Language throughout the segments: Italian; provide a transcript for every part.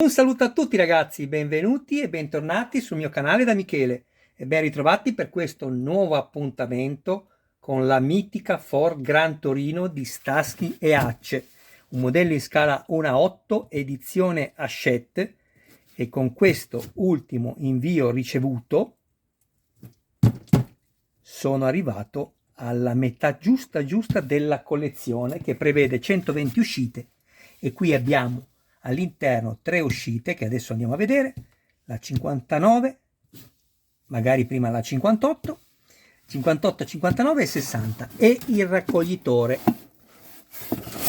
Un saluto a tutti ragazzi, benvenuti e bentornati sul mio canale da Michele e ben ritrovati per questo nuovo appuntamento con la mitica Ford Gran Torino di Starsky e Hutch, un modello in scala 1:8 edizione Hachette, e con questo ultimo invio ricevuto sono arrivato alla metà giusta della collezione, che prevede 120 uscite, e qui abbiamo all'interno 3 uscite che adesso andiamo a vedere: la 59, magari prima la 58, 58, 59 e 60, e il raccoglitore,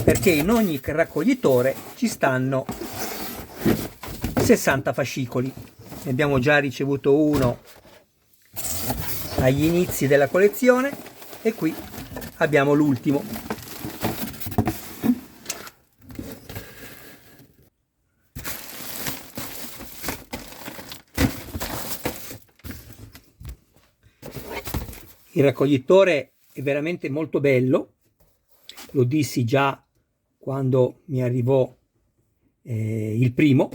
perché in ogni raccoglitore ci stanno 60 fascicoli. Ne abbiamo già ricevuto uno agli inizi della collezione e qui abbiamo l'ultimo. Il raccoglitore è veramente molto bello, lo dissi già quando mi arrivò il primo.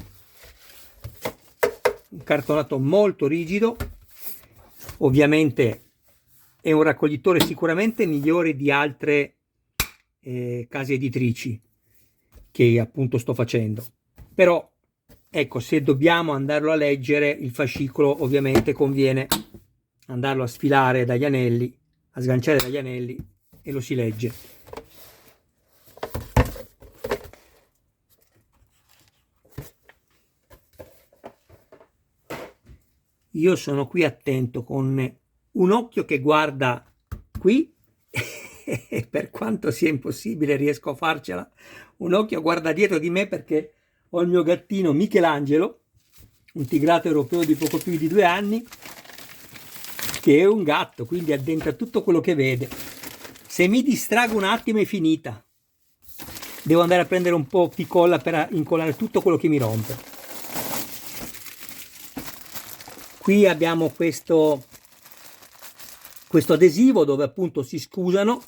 Un cartonato molto rigido, ovviamente è un raccoglitore sicuramente migliore di altre case editrici che appunto sto facendo, però ecco, se dobbiamo andarlo a leggere il fascicolo, ovviamente conviene andarlo a sfilare dagli anelli, a sganciare dagli anelli, e lo si legge. Io sono qui attento, con un occhio che guarda qui e per quanto sia impossibile riesco a farcela, un occhio guarda dietro di me, perché ho il mio gattino Michelangelo, un tigrato europeo di poco più di 2 anni, che è un gatto, quindi addentra tutto quello che vede. Se mi distrago un attimo è finita, devo andare a prendere un po' di colla per incollare tutto quello che mi rompe. Qui abbiamo questo adesivo dove appunto si scusano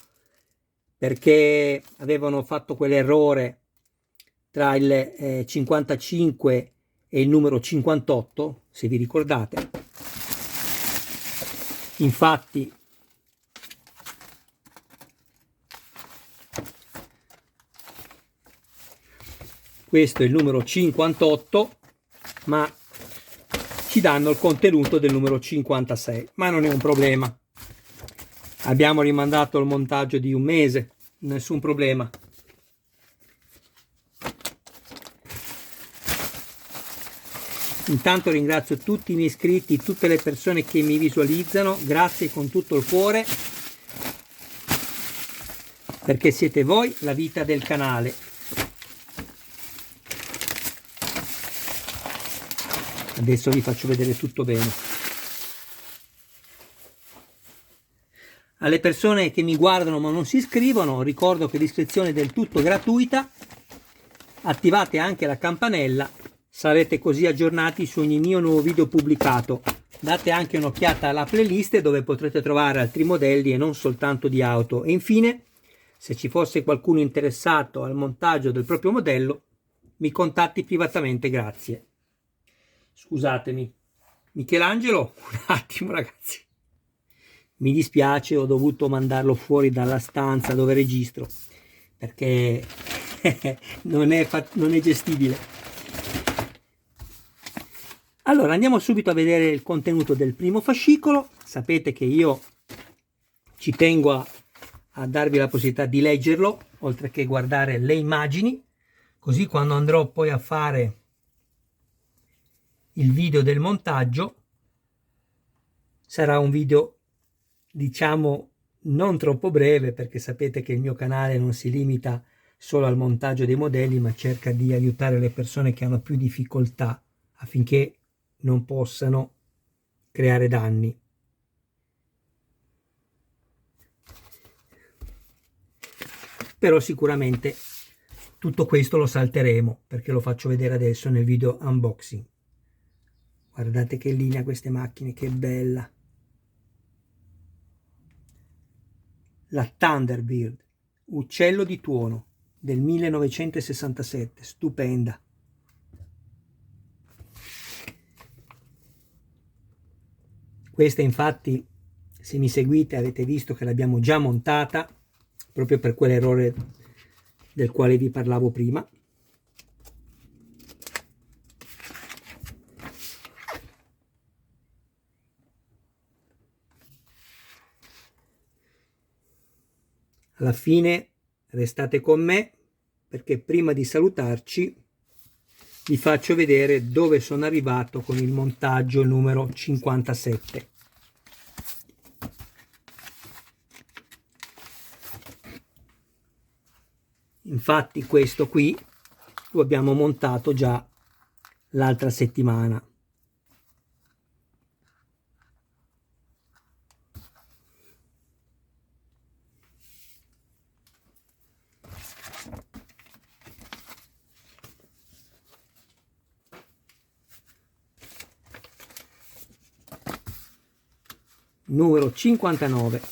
perché avevano fatto quell'errore tra il 55 e il numero 58, se vi ricordate. Infatti questo è il numero 58, ma ci danno il contenuto del numero 56, ma non è un problema. Abbiamo rimandato il montaggio di un mese, nessun problema. Intanto ringrazio tutti i miei iscritti, tutte le persone che mi visualizzano, grazie con tutto il cuore, perché siete voi la vita del canale. Adesso vi faccio vedere tutto bene. Alle persone che mi guardano ma non si iscrivono, ricordo che l'iscrizione è del tutto gratuita. Attivate anche la campanella, sarete così aggiornati su ogni mio nuovo video pubblicato. Date anche un'occhiata alla playlist, dove potrete trovare altri modelli e non soltanto di auto. E infine, se ci fosse qualcuno interessato al montaggio del proprio modello, mi contatti privatamente, grazie. Scusatemi, Michelangelo, un attimo ragazzi, mi dispiace, ho dovuto mandarlo fuori dalla stanza dove registro, perché non è gestibile. Allora andiamo subito a vedere il contenuto del primo fascicolo. Sapete che io ci tengo a darvi la possibilità di leggerlo, oltre che guardare le immagini, così quando andrò poi a fare il video del montaggio sarà un video, diciamo, non troppo breve, perché sapete che il mio canale non si limita solo al montaggio dei modelli, ma cerca di aiutare le persone che hanno più difficoltà affinché non possano creare danni. Però sicuramente tutto questo lo salteremo, perché lo faccio vedere adesso nel video unboxing. Guardate che linea queste macchine, che bella! La Thunderbird, uccello di tuono, del 1967, stupenda. Questa infatti, se mi seguite, avete visto che l'abbiamo già montata proprio per quell'errore del quale vi parlavo prima. Alla fine restate con me, perché prima di salutarci vi faccio vedere dove sono arrivato con il montaggio numero 57. Infatti questo qui lo abbiamo montato già l'altra settimana. Numero 59,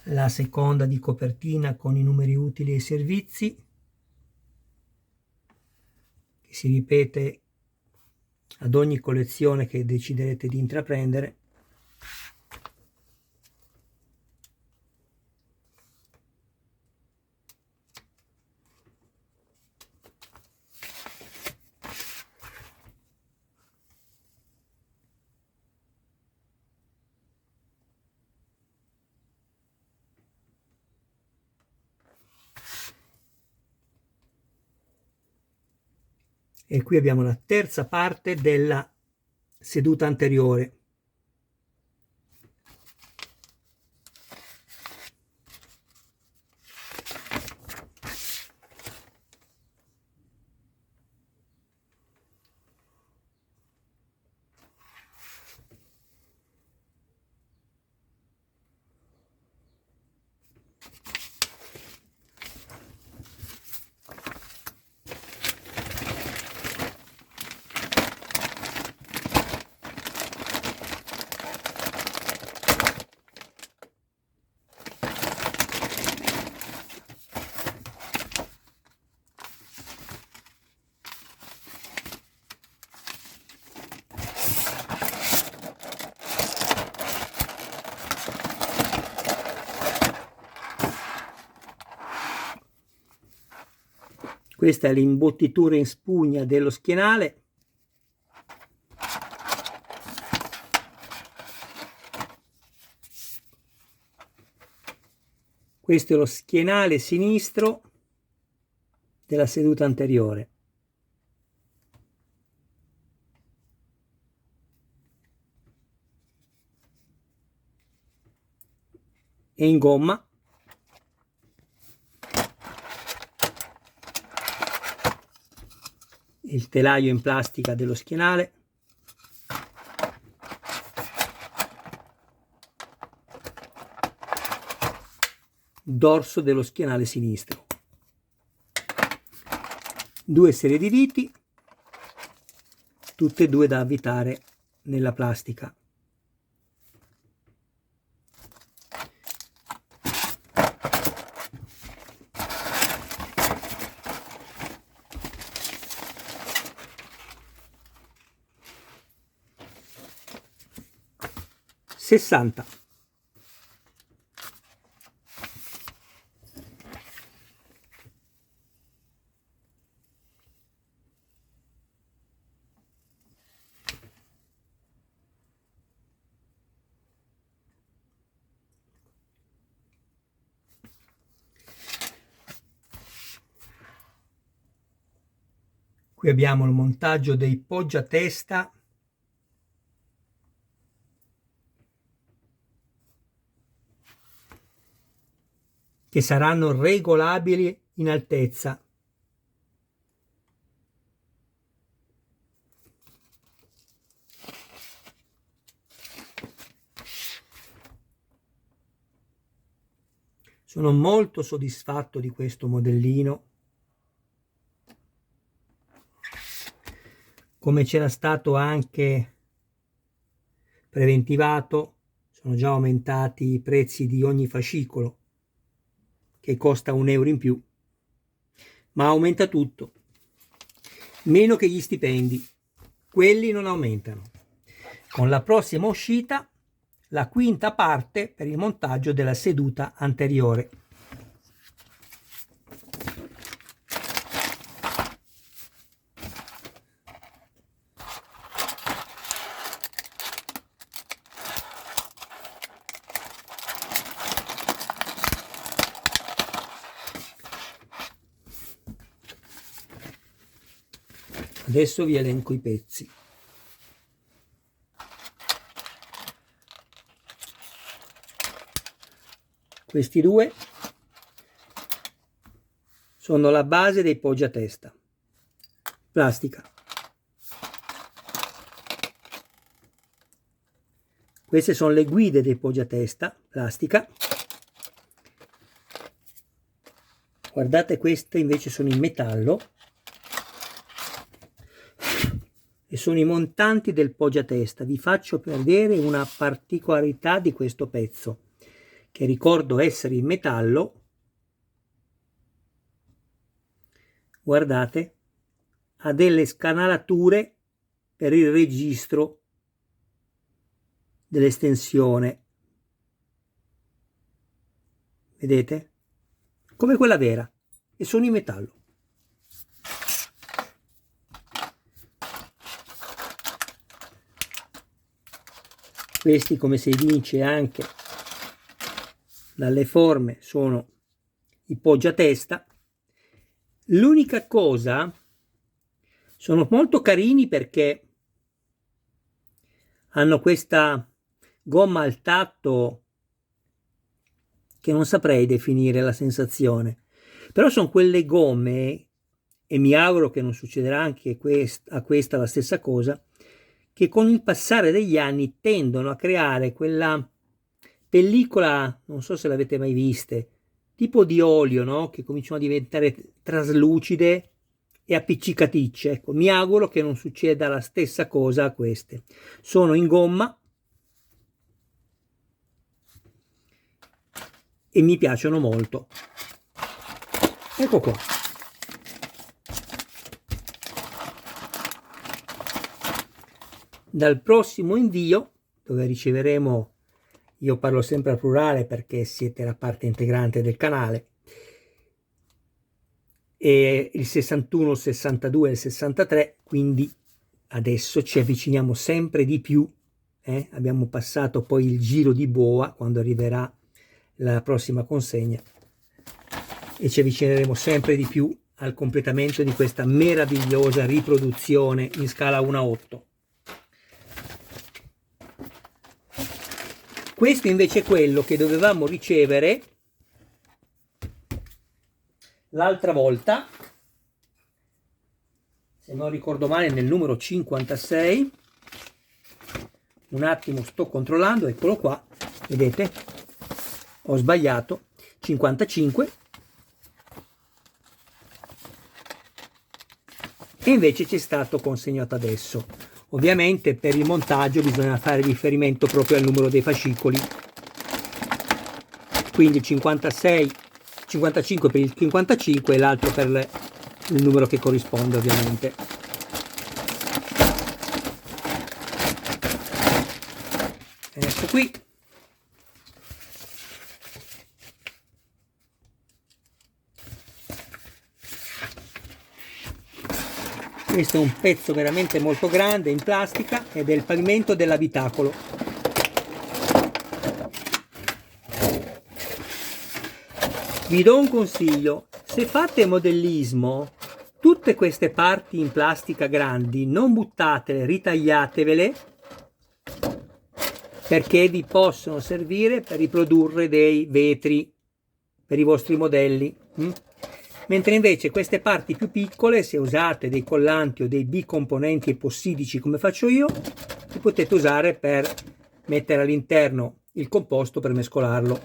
la seconda di copertina con i numeri utili e servizi, che si ripete ad ogni collezione che deciderete di intraprendere. E qui abbiamo la terza parte della seduta anteriore. Questa è l'imbottitura in spugna dello schienale. Questo è lo schienale sinistro della seduta anteriore. È in gomma. Il telaio in plastica dello schienale. Dorso dello schienale sinistro. Due serie di viti, tutte e due da avvitare nella plastica. Sessanta. Qui abbiamo il montaggio dei poggiatesta che saranno regolabili in altezza. Sono molto soddisfatto di questo modellino. Come c'era stato anche preventivato, sono già aumentati i prezzi di ogni fascicolo, che costa €1 in più, ma aumenta tutto, meno che gli stipendi, quelli non aumentano. con la prossima uscita la quinta parte per il montaggio della seduta anteriore. Adesso vi elenco i pezzi. Questi due sono la base dei poggiatesta, plastica. Queste sono le guide dei poggiatesta, plastica. Guardate, queste invece sono in metallo e sono i montanti del poggiatesta. Vi faccio vedere una particolarità di questo pezzo, che ricordo essere in metallo. Guardate, ha delle scanalature per il registro dell'estensione, vedete? Come quella vera, e sono in metallo. Questi, come si evince anche dalle forme, sono i poggiatesta. L'unica cosa, sono molto carini perché hanno questa gomma al tatto che non saprei definire la sensazione, però sono quelle gomme, e mi auguro che non succederà anche a questa la stessa cosa, che con il passare degli anni tendono a creare quella pellicola, non so se l'avete mai viste, tipo di olio, no? Che cominciano a diventare traslucide e appiccicaticce. Ecco, mi auguro che non succeda la stessa cosa a queste. Sono in gomma e mi piacciono molto. Ecco qua. Dal prossimo invio, dove riceveremo, io parlo sempre al plurale perché siete la parte integrante del canale, e il 61, il 62 e il 63, quindi adesso ci avviciniamo sempre di più. Abbiamo passato poi il giro di boa quando arriverà la prossima consegna e ci avvicineremo sempre di più al completamento di questa meravigliosa riproduzione in scala 1:8. Questo invece è quello che dovevamo ricevere l'altra volta, se non ricordo male, nel numero 56. Un attimo, sto controllando, eccolo qua, vedete? Ho sbagliato, 55. E invece ci è stato consegnato adesso. Ovviamente per il montaggio bisogna fare riferimento proprio al numero dei fascicoli, quindi 56, 55 per il 55 e l'altro per il numero che corrisponde, ovviamente. Ecco qui. Questo è un pezzo veramente molto grande in plastica ed è il pavimento dell'abitacolo. Vi do un consiglio: se fate modellismo, tutte queste parti in plastica grandi non buttatele, ritagliatevele, perché vi possono servire per riprodurre dei vetri per i vostri modelli. Mentre invece queste parti più piccole, se usate dei collanti o dei bicomponenti epossidici come faccio io, li potete usare per mettere all'interno il composto per mescolarlo.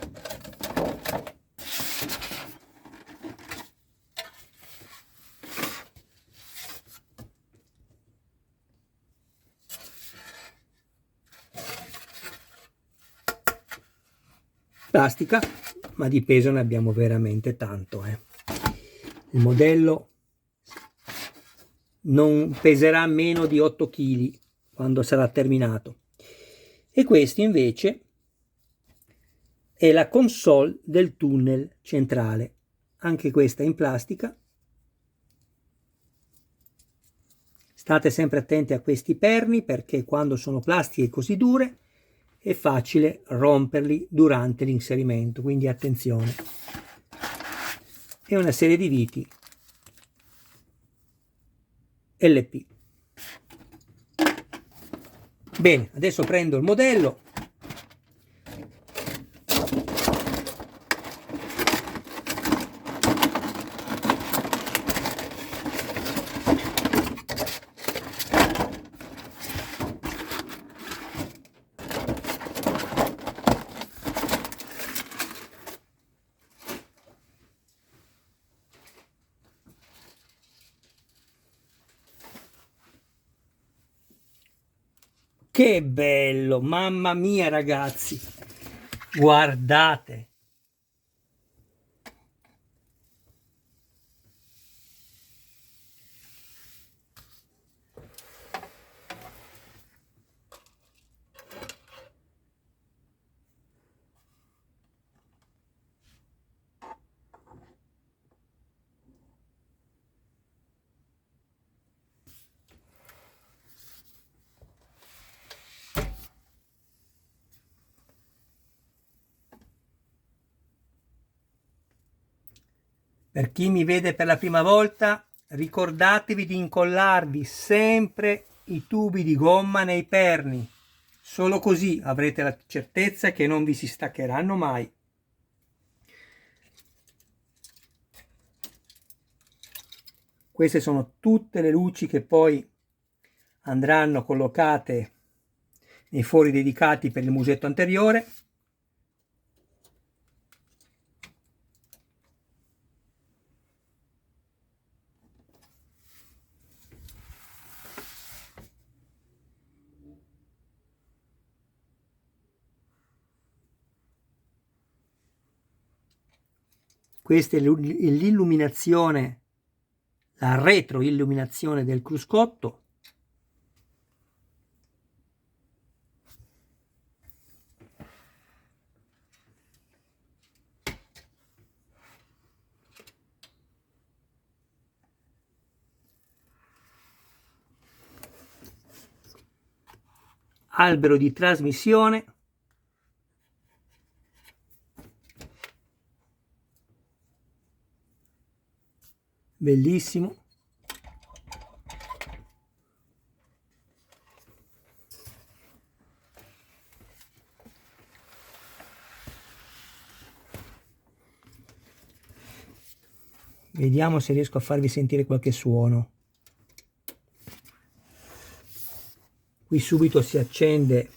Plastica, ma di peso ne abbiamo veramente tanto. Il modello non peserà meno di 8 kg quando sarà terminato. E questo invece è la console del tunnel centrale, anche questa in plastica. State sempre attenti a questi perni perché quando sono plastiche così dure è facile romperli durante l'inserimento, quindi attenzione. E una serie di viti LP. Bene, adesso prendo il modello. Che bello, mamma mia ragazzi, guardate. Per chi mi vede per la prima volta, ricordatevi di incollarvi sempre i tubi di gomma nei perni. Solo così avrete la certezza che non vi si staccheranno mai. Queste sono tutte le luci che poi andranno collocate nei fori dedicati per il musetto anteriore. Questa è l'illuminazione, la retroilluminazione del cruscotto. Albero di trasmissione. Bellissimo. Vediamo se riesco a farvi sentire qualche suono. Qui subito si accende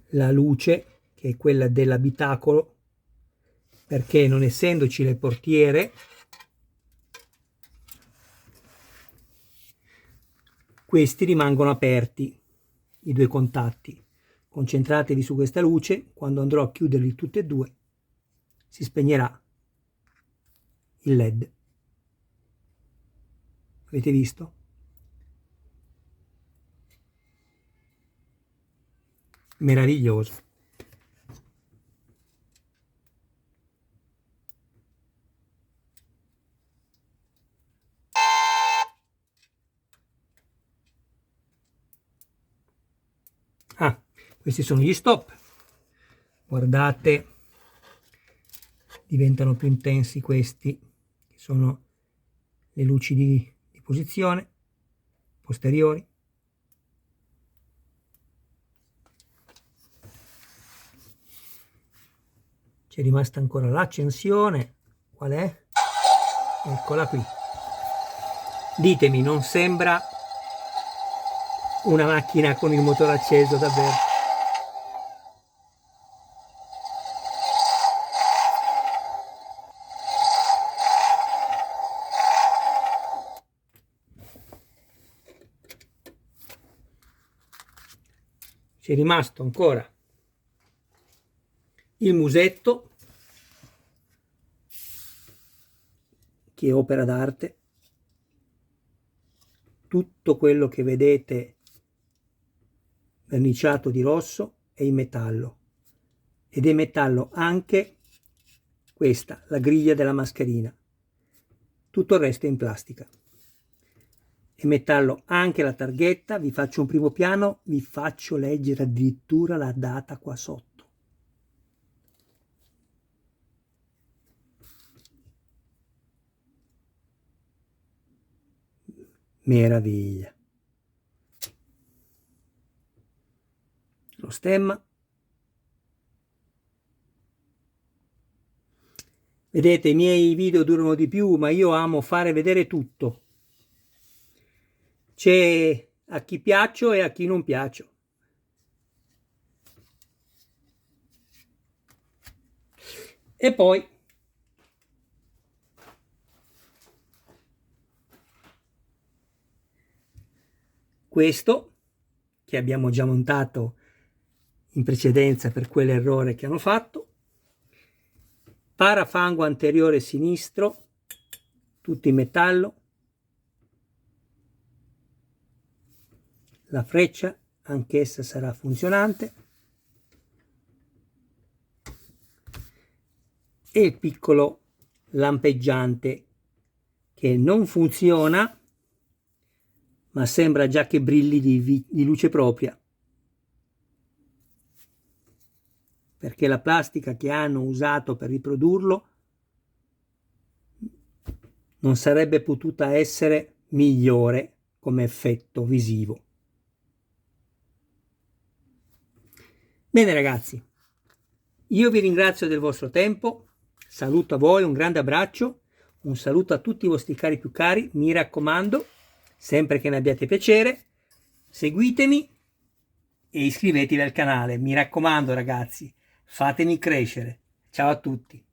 la luce, che è quella dell'abitacolo, perché non essendoci le portiere, questi rimangono aperti, i due contatti. Concentratevi su questa luce, quando andrò a chiuderli tutti e due si spegnerà il LED. Avete visto? Meraviglioso. Ah, questi sono gli stop. Guardate, diventano più intensi questi, che sono le luci di posizione posteriori. C'è rimasta ancora l'accensione. Qual è? Eccola qui. Ditemi, non sembra una macchina con il motore acceso davvero? C'è rimasto ancora il musetto, che è opera d'arte. Tutto quello che vedete verniciato di rosso e in metallo, ed è metallo anche questa, la griglia della mascherina. Tutto il resto è in plastica. È metallo anche la targhetta. Vi faccio un primo piano, vi faccio leggere addirittura la data qua sotto. Meraviglia. Lo stemma. Vedete, i miei video durano di più, ma io amo fare vedere tutto. C'è a chi piaccio e a chi non piaccio. E poi questo, che abbiamo già montato in precedenza per quell'errore che hanno fatto, parafango anteriore sinistro, tutto in metallo, la freccia anch'essa sarà funzionante, e il piccolo lampeggiante che non funziona, ma sembra già che brilli di luce propria, perché la plastica che hanno usato per riprodurlo non sarebbe potuta essere migliore come effetto visivo. Bene ragazzi, io vi ringrazio del vostro tempo, saluto a voi, un grande abbraccio, un saluto a tutti i vostri cari più cari, mi raccomando, sempre che ne abbiate piacere, seguitemi e iscrivetevi al canale, mi raccomando ragazzi, fatemi crescere. Ciao a tutti.